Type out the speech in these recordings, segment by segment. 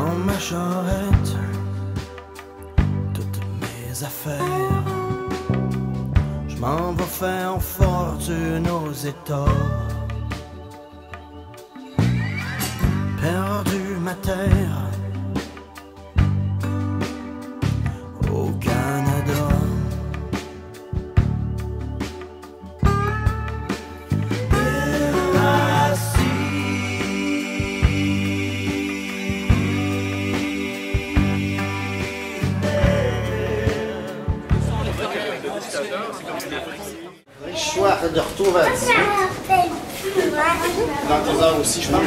dans ma charrette toutes mes affaires. Je m'en vais faire fortune aux États. Perdu ma terre au Canada. Choix de retour à 18. Dans tes heures aussi, je pense.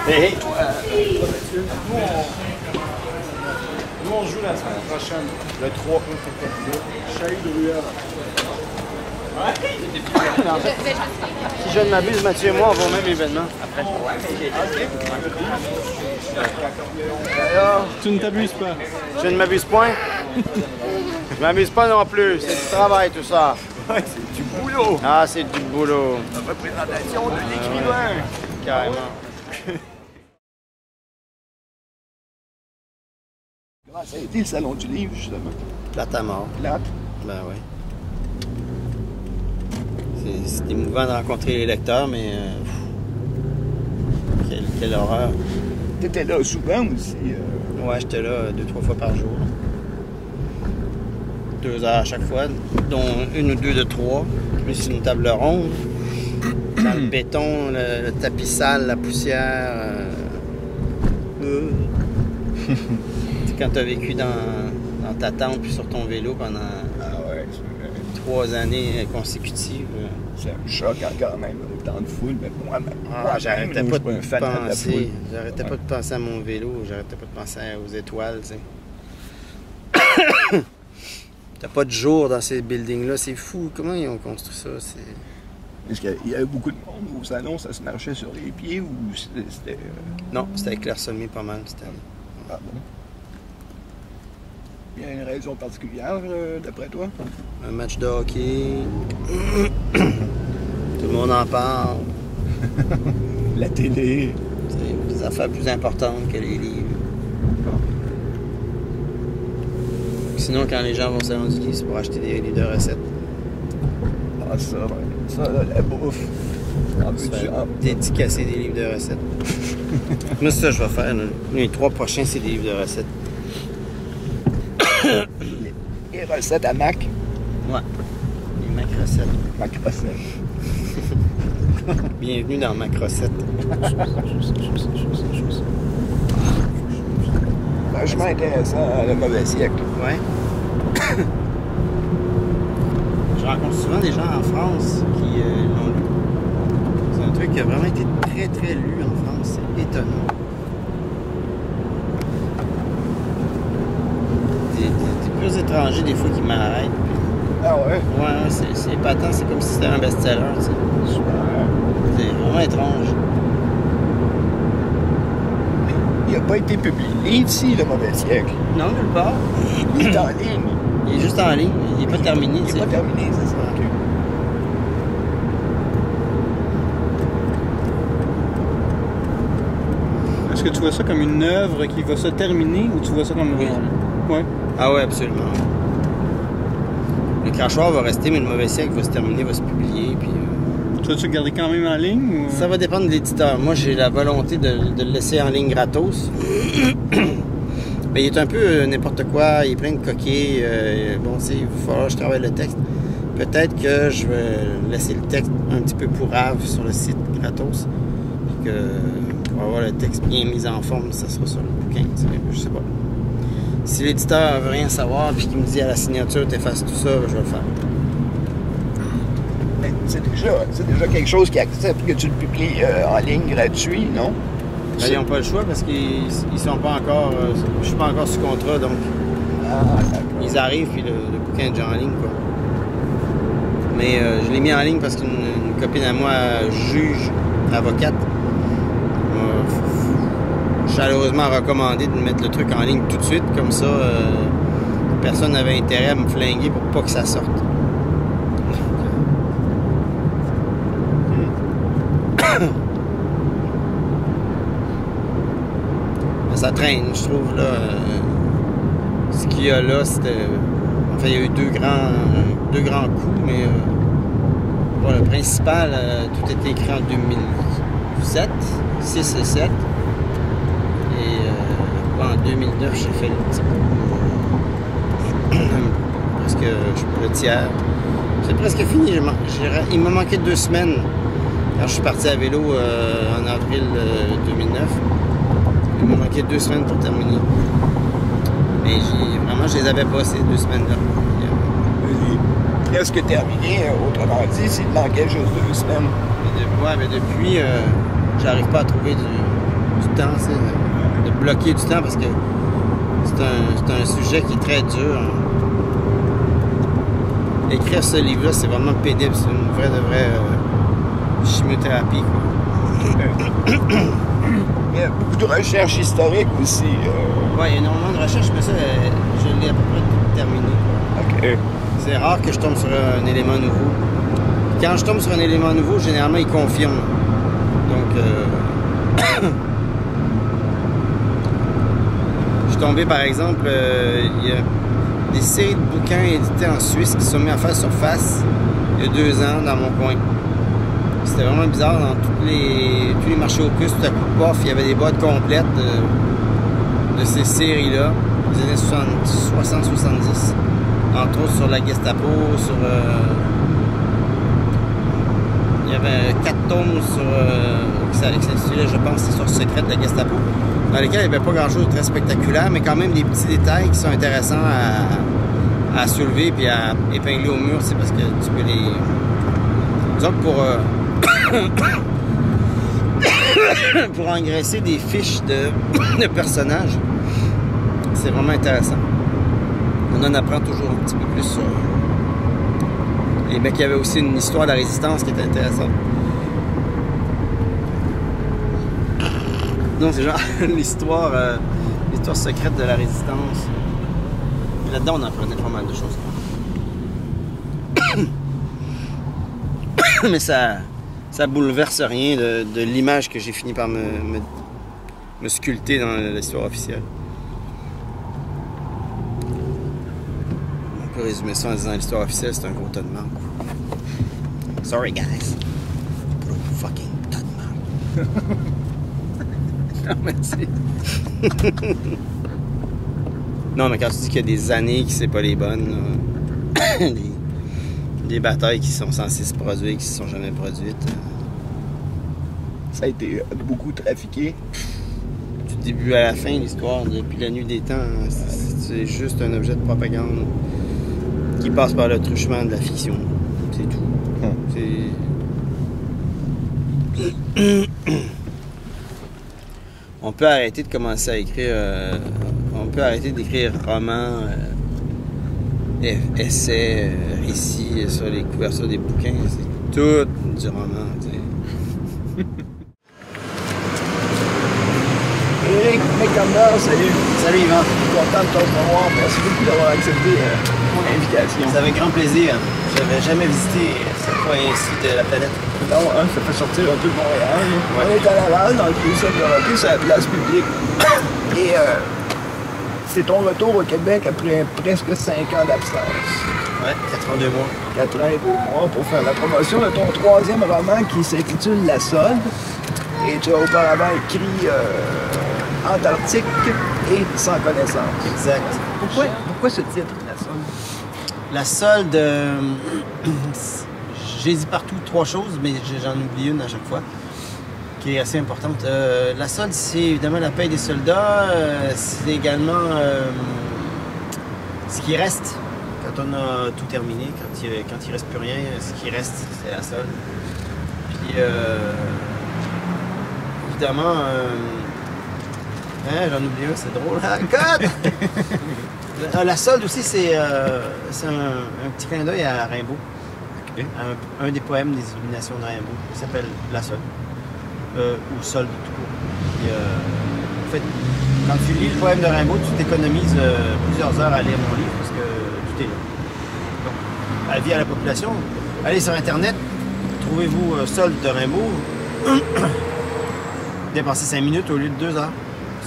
Hey, toi, Nous, on joue la semaine prochaine, le 3 août. Chahi de Ruelle. si je ne m'abuse, Mathieu et moi, on va au même événement après. Alors, Tu ne t'abuses pas. je ne m'abuse point. Je m'amuse pas non plus, c'est du travail tout ça. Ouais, c'est du boulot. Ah, c'est du boulot. La représentation de l'écrivain. Carrément. Comment ça a été le salon du livre, justement? Plate à mort. Plate. Ben oui. C'est émouvant de rencontrer les lecteurs, mais quelle horreur. T'étais là souvent aussi. Ouais, j'étais là 2-3 fois par jour. 2 heures à chaque fois, dont 1 ou 2 de 3, plus une table ronde. Dans le béton, le tapis sale, la poussière. Quand tu as vécu dans ta tente puis sur ton vélo pendant 3 années consécutives. C'est un choc quand même, autant de foule, mais moi, j'arrêtais pas de fan de la penser. foule. J'arrêtais pas de penser à mon vélo, j'arrêtais pas de penser aux étoiles, tu sais. T'as pas de jour dans ces buildings-là, c'est fou. Comment ils ont construit ça? Est-ce qu'il y avait beaucoup de monde au salon, ça se marchait sur les pieds ou c'était... Non, c'était clairsemé pas mal cette année. Ah bon? Il y a une raison particulière, d'après toi? Un match de hockey. Tout le monde en parle. La télé. C'est des affaires plus importantes que les livres. Sinon, quand les gens vont au salon du livre, c'est pour acheter des livres de recettes. Ah, ça, la bouffe. Se faire dédicacer des livres de recettes. Moi, c'est ça que je vais faire. Là. Les 3 prochains, c'est des livres de recettes. Les recettes à Mac. Ouais. Les Mac recettes. Mac recettes. Bienvenue dans Mac recettes. Vachement intéressant, le mauvais siècle. Ouais. Je rencontre souvent des gens en France qui l'ont lu. C'est un truc qui a vraiment été très très lu en France. C'est étonnant. Des plus étrangers des fois qui m'arrêtent. Ah ouais? Ouais, c'est épatant. C'est comme si c'était un best-seller. Tu sais. C'est vraiment étrange. Il n'a pas été publié ici, le mauvais siècle. Non, nulle part. Il est en ligne. Il est juste en ligne. Il n'est pas terminé. Il n'est pas terminé, c'est ça. Ok. Est-ce que tu vois ça comme une œuvre qui va se terminer ou tu vois ça comme... Oui. Ouais. Ah ouais, absolument. Le crachoir va rester, mais le mauvais siècle va se terminer, va se publier. Puis, Tu vas-tu le garder quand même en ligne? Ou... ça va dépendre de l'éditeur. Moi, j'ai la volonté de le laisser en ligne gratos. Mais il est un peu n'importe quoi. Il est plein de coquilles. Bon, tu sais, il va falloir que je travaille le texte. Peut-être que je vais laisser le texte un petit peu pourrave sur le site gratos. Puis que pour avoir le texte bien mis en forme, ça sera sur le bouquin. Je sais pas. Si l'éditeur veut rien savoir puis qu'il me dit à la signature t'effaces tout ça, je vais le faire. Mais c'est déjà quelque chose qui accepte que tu le publies en ligne gratuit, non? Ben, ils n'ont pas le choix parce qu'ils sont pas encore. Je suis pas encore sous contrat, donc ils arrivent puis le bouquin est déjà en ligne, quoi. Mais je l'ai mis en ligne parce qu'une copine à moi, juge, avocate, m'a chaleureusement recommandé de mettre le truc en ligne tout de suite, comme ça personne n'avait intérêt à me flinguer pour pas que ça sorte. ça traîne, je trouve, là. Ce qu'il y a là, c'était... Enfin, il y a eu deux grands coups, mais bon, le principal, tout était écrit en 2007, 6 et 7. Et en 2009, j'ai fait presque le tiers. C'est presque fini. Il m'a manqué 2 semaines quand je suis parti à vélo en avril 2009. Il m'a manqué 2 semaines pour terminer. Mais vraiment, je les avais pas ces 2 semaines-là. Presque terminé, autrement dit, s'il manquait juste 2 semaines. Mais depuis, j'arrive pas à trouver du temps, de bloquer du temps parce que c'est un sujet qui est très dur. Écrire ce livre-là, c'est vraiment pénible. C'est une vraie chimiothérapie, quoi. Il y a beaucoup de recherches historiques aussi. Ouais, il y a énormément de recherches, mais ça, je l'ai à peu près terminé. OK. C'est rare que je tombe sur un élément nouveau. Quand je tombe sur un élément nouveau, généralement, il confirme. Donc, je suis tombé, par exemple, il y a des séries de bouquins édités en Suisse qui sont mis à faire surface il y a 2 ans dans mon coin. C'était vraiment bizarre. Dans tous les marchés aux puces, tout à coup, pof, il y avait des boîtes complètes de ces séries-là, des années 60-70. Entre autres sur la Gestapo, sur... il y avait 4 tomes qui s'intitulaient, je pense, l'histoire secrète de la Gestapo, dans lesquels il n'y avait pas grand-chose de très spectaculaire, mais quand même des petits détails qui sont intéressants à soulever et à épingler au mur, c'est parce que tu peux les... Disons que pour engraisser des fiches de personnages, c'est vraiment intéressant. On en apprend toujours un petit peu plus sur... Et bien qu'il y avait aussi une histoire de la résistance qui était intéressante. Donc c'est genre l'histoire secrète de la résistance. Et là-dedans, on apprenait pas mal de choses. Mais ça bouleverse rien de l'image que j'ai fini par me sculpter dans l'histoire officielle. On peut résumer ça en disant l'histoire officielle, c'est un gros tas de marde. Sorry guys. Gros fucking tas de marde. Non mais c'est... Non mais quand tu dis qu'il y a des années qui c'est pas les bonnes, des batailles qui sont censées se produire et qui ne se sont jamais produites. Ça a été beaucoup trafiqué. Du début à la fin, l'histoire, depuis la nuit des temps, c'est juste un objet de propagande qui passe par le truchement de la fiction. C'est tout. On peut arrêter de commencer à écrire... on peut arrêter d'écrire romans, essais, récits sur les couvertures des bouquins. C'est tout du roman, tu sais. Éric McCandler, salut. Salut Yvan. Content de te revoir. Merci beaucoup d'avoir accepté mon invitation. C'est avec grand plaisir. Je n'avais jamais visité ce coin-ci de la planète. Non, hein, ça fait sortir un peu de Montréal. Ouais. On est à Laval, dans le Vieux-Sol de Europe, c'est la place publique. Et c'est ton retour au Québec après presque 5 ans d'absence. Ouais, 82 mois. 4 ans et 2 mois pour faire la promotion de ton 3e roman qui s'intitule La Solde. Et tu as auparavant écrit Antarctique et Sans connaissance. Exact. Pourquoi ce titre, La Solde? La solde, j'ai dit partout 3 choses, mais j'en oublie une à chaque fois, qui est assez importante. La solde, c'est évidemment la paye des soldats, c'est également ce qui reste quand on a tout terminé, quand il reste plus rien, ce qui reste, c'est la solde. Puis, évidemment, j'en oublie un, c'est drôle. God! La solde aussi, c'est un petit clin d'œil à Rimbaud. Okay. Un des poèmes des Illuminations de Rimbaud, qui s'appelle La Solde. Ou Solde tout court. Puis, en fait, quand tu lis le poème de Rimbaud, tu t'économises plusieurs heures à lire mon livre, parce que tout est là. Donc, avis à la population, allez sur Internet, trouvez-vous Solde de Rimbaud, dépensez 5 minutes au lieu de 2 heures.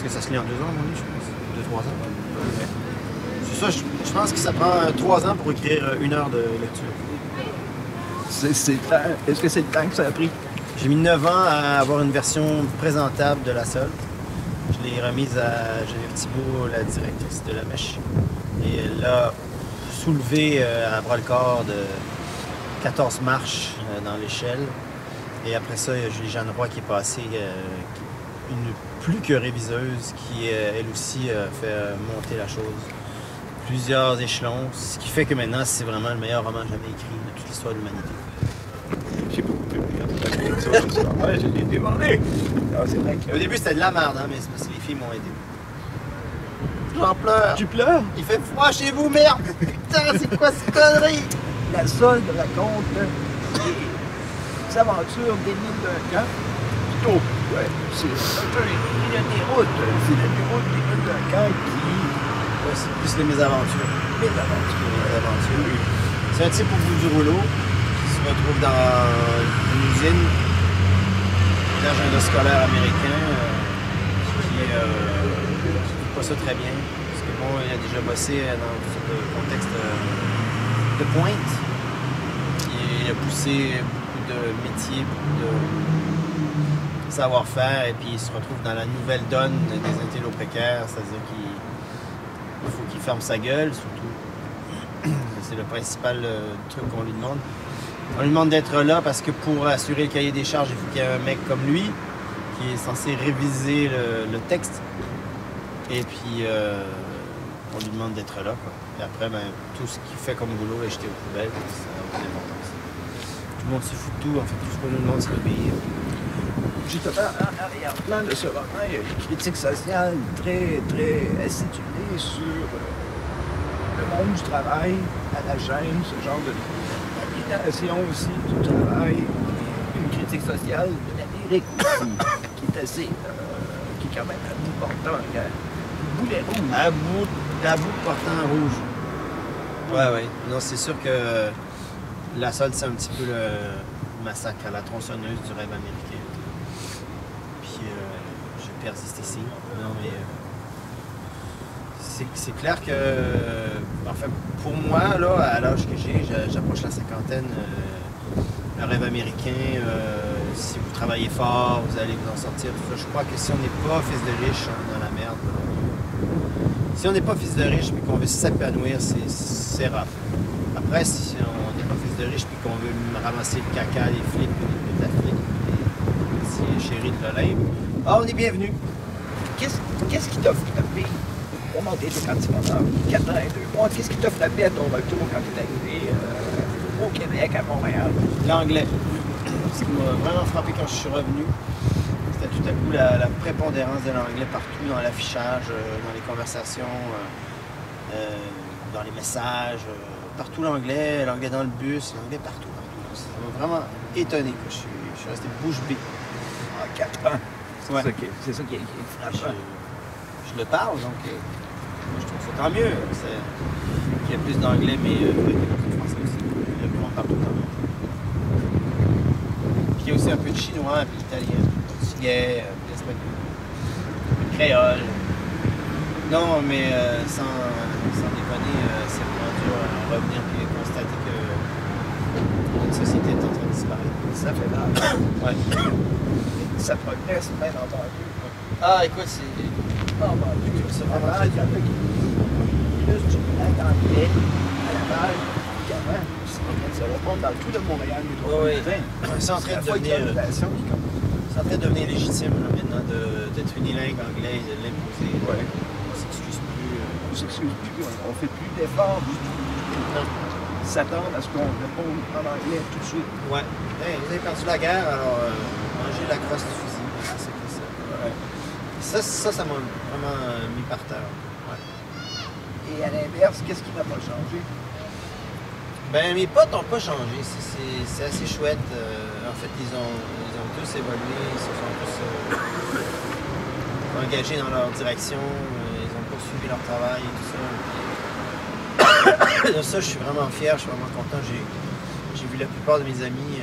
Parce que ça se lit en 2 ans, à mon avis, je pense. 2-3 ans. C'est ça, je pense que ça prend 3 ans pour écrire 1 heure de lecture. Est-ce que c'est le temps que ça a pris? J'ai mis 9 ans à avoir une version présentable de la solde. Je l'ai remise à Geneviève Thibault, la directrice de la Mèche. Et elle l'a soulevé à bras-le-corps de 14 marches dans l'échelle. Et après ça, il y a Julie-Jeanne Roy qui est passée, une plus que réviseuse, qui elle aussi fait monter la chose. Plusieurs échelons, ce qui fait que maintenant, c'est vraiment le meilleur roman jamais écrit de toute l'histoire de l'humanité. J'ai beaucoup de ouais, je l'ai demandé. C'est vrai que... Au début, c'était de la merde, hein, mais c'est parce que les filles m'ont aidé. J'en pleure. Tu pleures? Il fait froid chez vous, merde! Putain, c'est quoi cette connerie? La solde raconte les aventures d'Émile Duncan. Plutôt, ouais, c'est un peu une déroute. C'est la déroute d'Émile Duncan qui... Ouais, c'est plus les mésaventures. Les aventures. Oui. C'est un type au bout du rouleau qui se retrouve dans une usine, un agenda scolaire américain qui ne fait pas ça très bien. Parce que bon, il a déjà bossé dans tout sortes de contexte de pointe. Il a poussé beaucoup de métiers, beaucoup de savoir-faire, et puis il se retrouve dans la nouvelle donne des intellos précaires, c'est-à-dire qu'il faut qu'il ferme sa gueule, surtout. C'est le principal truc qu'on lui demande. On lui demande d'être là parce que pour assurer le cahier des charges, il faut qu'il y ait un mec comme lui qui est censé réviser le texte. Et puis, on lui demande d'être là, quoi. Et après, ben, tout ce qu'il fait comme boulot est jeté aux poubelles. Ça n'a aucune importance. Tout le monde se fout de tout. En fait, tout ce qu'on nous demande, c'est d'obéir. Justement, en arrière-plan de ce roman, il y a une critique sociale très, très acidulée sur le monde du travail, à la chaîne, ce genre de l'aliénation aussi du travail, une critique sociale de l'Amérique aussi, qui est assez, qui est quand même à bout portant, boulet rouge. À bout portant rouge. Ouais. Non, c'est sûr que la solde, c'est un petit peu le massacre à la tronçonneuse du rêve américain. Je persiste ici. Non, mais c'est clair que, enfin, pour moi, là, à l'âge que j'ai, j'approche la cinquantaine. Le rêve américain, si vous travaillez fort, vous allez vous en sortir. Tout ça. Je crois que si on n'est pas fils de riche, on est dans la merde. Si on n'est pas fils de riche mais qu'on veut s'épanouir, c'est rare. Après, si on n'est pas fils de riche puis qu'on veut ramasser le caca, les flips, les d'Afrique, les chéris de l'Olympe, on est bienvenu. Qu'est-ce qui t'a frappé? Comment t'étais quand tu pendant 4 ans et 2 mois? Qu'est-ce qui t'a frappé à ton retour quand tu es arrivé au Québec, à Montréal? L'anglais. Ce qui m'a vraiment frappé quand je suis revenu, c'était tout à coup la prépondérance de l'anglais partout, dans l'affichage, dans les conversations, dans les messages, partout l'anglais dans le bus, l'anglais partout. Ça m'a vraiment étonné que je suis resté bouche bée. En 4 ans. Ouais. C'est ça qui est frappant. Je le parle, donc moi, je trouve ça tant mieux. Il y a plus d'anglais, mais il y a beaucoup de français aussi. Il y a vraiment partout quand même. Puis il y a aussi un peu de chinois, puis italien, portugais, l'espagnol, le créole. Non, mais sans déconner, c'est vraiment dur à revenir et constater que notre société est en train de disparaître. Ça fait mal. Ouais. Ça progresse, bien entendu. Ah, écoute, c'est vraiment Il y en a qui plus du anglais à Laval qu'avant. Ça remonte dans tout le Montréal. Oui. C'est en train de devenir légitime là, maintenant d'être unilingue anglais et de l'imposer. Ouais. On s'excuse plus. On s'excuse plus, on fait plus d'efforts du tout. S'attendre à ce qu'on réponde en anglais tout de suite. Ouais. Hey, vous avez perdu la guerre, alors mangez la crosse du fusil. C'est que ça. Ouais. Ça m'a vraiment mis par terre. Ouais. Et à l'inverse, qu'est-ce qui n'a pas changé? Ben, mes potes n'ont pas changé. C'est assez chouette. En fait, ils ont tous évolué. Ils se sont tous engagés dans leur direction. Ils ont poursuivi leur travail et tout ça. De ça, je suis vraiment fier. Je suis vraiment content. J'ai vu la plupart de mes amis,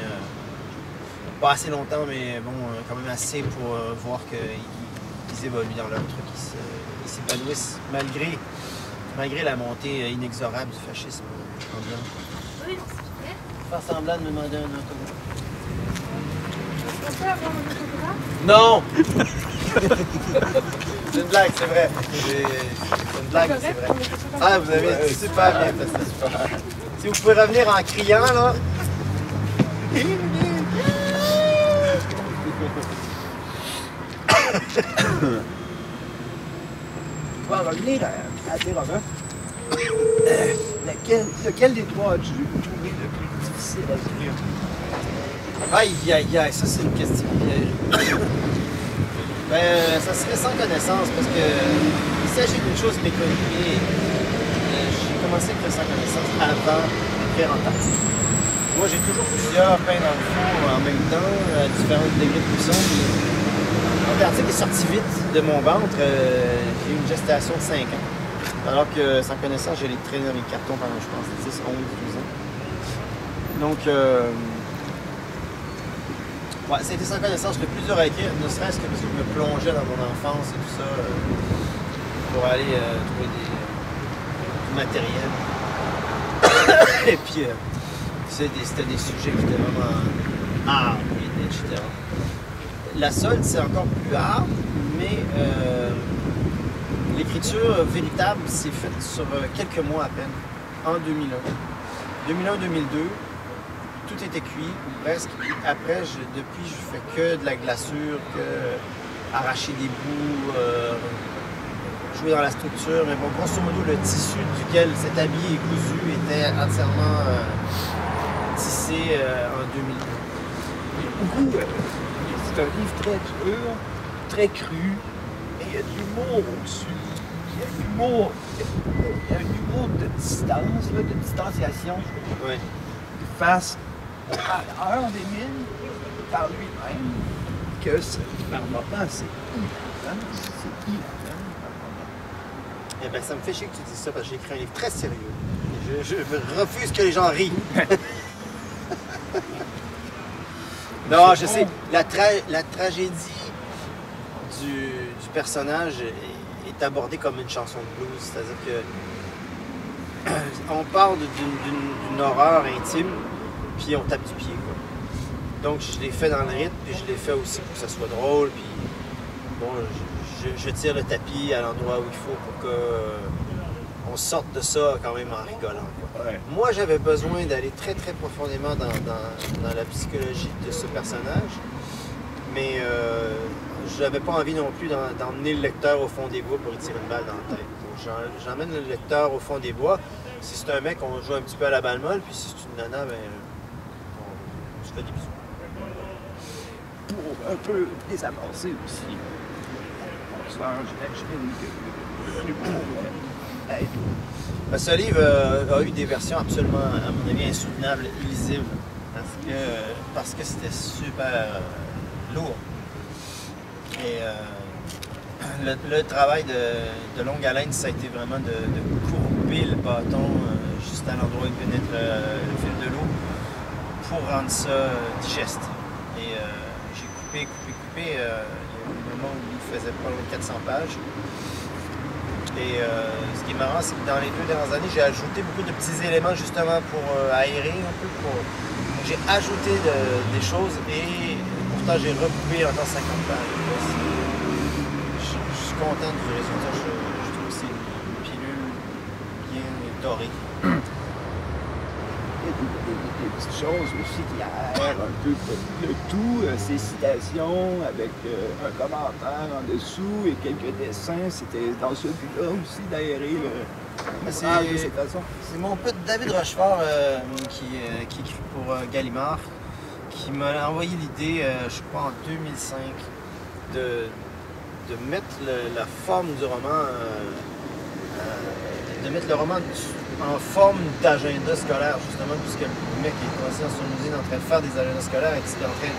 pas assez longtemps, mais bon, quand même assez pour voir qu'ils ils évoluent dans leur truc, ils s'épanouissent malgré la montée inexorable du fascisme ambiant. Oui, non, c'est super. Faire semblant de me demander un autographe. On peut avoir un autographe? Non! C'est une blague, c'est vrai. C'est une blague, c'est vrai. Ah, vous avez super bien fait ça, super. Si vous pouvez revenir en criant, là. On va revenir à tes romans. Lequel des trois as-tu trouvé le plus difficile à écrire? Aïe, aïe, aïe, ça c'est une question piège. Ben, ça serait sans connaissance parce que il s'agit d'une chose méconnue. J'ai commencé à écrire sans connaissance avant d'écrire Antarctique. Moi, j'ai toujours plusieurs pains dans le four en même temps, à différents degrés de cuisson. Antarctique est sorti vite de mon ventre. J'ai eu une gestation de 5 ans. Alors que sans connaissance, j'ai les traîné dans mes cartons pendant, je pense, 10, 11, 12 ans. Donc, ouais, c'était sans connaissance le plus dur à écrire, ne serait-ce que parce que je me plongeais dans mon enfance et tout ça pour aller trouver du matériel. Et puis, c'était des sujets qui étaient vraiment hard, etc. La solde, c'est encore plus hard, mais l'écriture véritable s'est faite sur quelques mois à peine, en 2001. 2001-2002. Tout était cuit, ou presque. Puis après, depuis, je fais que de la glaçure, que arracher des bouts, jouer dans la structure. Mais bon, grosso modo, le tissu duquel cet habit est cousu était entièrement tissé en 2002. C'est un livre très dur, très cru, et il y a de l'humour au-dessus. Il y a un humour de distance, là, de distanciation, Ouais. face à l'heure des mines par lui-même, que par moment c'est hilarant, Eh bien, ça me fait chier que tu dises ça parce que j'ai écrit un livre très sérieux. Je refuse que les gens rient. Non, je sais, la tragédie du personnage est abordée comme une chanson de blues. C'est-à-dire que on parle d'une horreur intime, puis on tape du pied, quoi. Donc, je l'ai fait dans le rythme, puis je l'ai fait aussi pour que ça soit drôle, puis bon, je tire le tapis à l'endroit où il faut pour qu'on sorte de ça quand même en rigolant, quoi. Ouais. Moi, j'avais besoin d'aller très très profondément dans la psychologie de ce personnage, mais je n'avais pas envie non plus d'emmener le lecteur au fond des bois pour lui tirer une balle dans la tête. Donc, j'emmène le lecteur au fond des bois. Si c'est un mec, on joue un petit peu à la balle molle, puis si c'est une nana, ben, on se fait des bisous. Pour un peu désamorcer aussi. J'imagine que l'humour aide. Ben, ce livre a eu des versions absolument, à mon avis, insoutenables, illisibles, parce que c'était super lourd. Et le travail de longue haleine, ça a été vraiment de courber le bâton juste à l'endroit où pénètre le fil de l'eau pour rendre ça digeste. Et j'ai coupé. Il y a eu un moment où il faisait pas loin de 400 pages. Et ce qui est marrant, c'est que dans les 2 dernières années, j'ai ajouté beaucoup de petits éléments justement pour aérer un peu. J'ai ajouté des choses et pourtant j'ai recoupé encore 50 pages. Je suis content du résultat. Je trouve que c'est une pilule bien dorée. Il y a des petites choses aussi qui aèrent un peu le tout, ces citations avec un commentaire en dessous et quelques dessins. C'était dans ce but-là aussi d'aérer l'ouvrage de cette façon. C'est mon pote David Rochefort qui écrit pour Gallimard, qui m'a envoyé l'idée, je crois en 2005, de mettre la forme du roman, de mettre le roman en forme d'agenda scolaire, justement, puisque le mec est coincé dans son usine en train de faire des agendas scolaires et qui est en train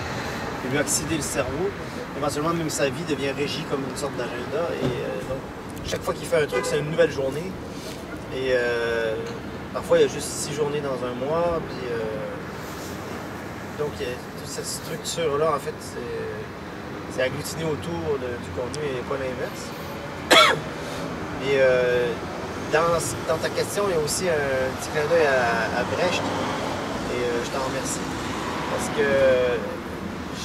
de lui oxyder le cerveau. Éventuellement, même sa vie devient régie comme une sorte d'agenda. Et donc, chaque fois qu'il fait un truc, c'est une nouvelle journée. Et parfois, il y a juste 6 journées dans un mois. Puis, donc, toute cette structure-là, en fait, c'est agglutiné autour du contenu et pas l'inverse. Et dans ta question, il y a aussi un petit clin d'œil à Brecht. Et je t'en remercie. Parce que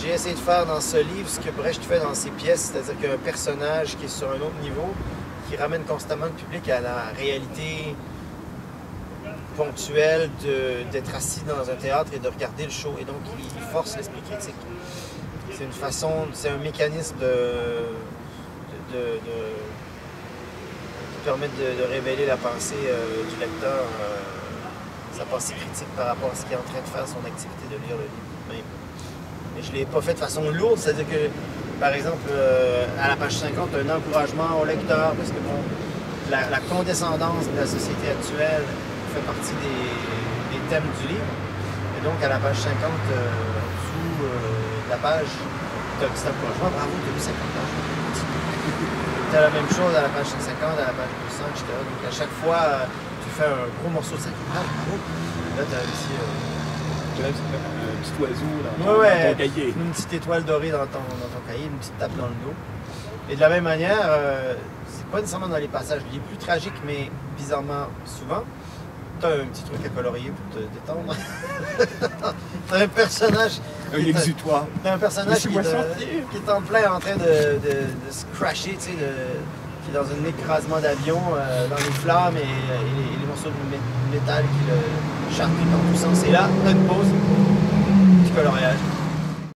j'ai essayé de faire dans ce livre ce que Brecht fait dans ses pièces, c'est-à-dire qu'un personnage qui est sur un autre niveau, qui ramène constamment le public à la réalité ponctuelle d'être assis dans un théâtre et de regarder le show. Et donc, il force l'esprit critique. C'est une façon, c'est un mécanisme qui permet de révéler la pensée du lecteur, sa pensée critique par rapport à ce qu'il est en train de faire, son activité de lire le livre même. Mais je ne l'ai pas fait de façon lourde, c'est-à-dire que, par exemple, à la page 50, un encouragement au lecteur, parce que bon, la condescendance de la société actuelle fait partie des thèmes du livre. Et donc, à la page 50, sous la page, tu as un petit encouragement, bravo, tu as lu 50 pages. Tu as la même chose à la page 50, à la page 200, etc. Donc, à chaque fois, tu fais un gros morceau de 50 pages, bravo. Là, tu as aussi... un petit oiseau dans ton cahier. Une petite étoile dorée dans ton cahier, une petite tape dans le dos. Et de la même manière, c'est pas nécessairement dans les passages les plus tragiques, mais bizarrement souvent, tu as un petit truc à colorier pour te détendre. Tu as un personnage. Un exutoire. Tu as un personnage qui est en plein en train de se crasher, tu sais, qui est dans un écrasement d'avion, dans les flammes et les morceaux de métal qui le charcutent dans tous sens. Et là, tu as une pause, du coloriage.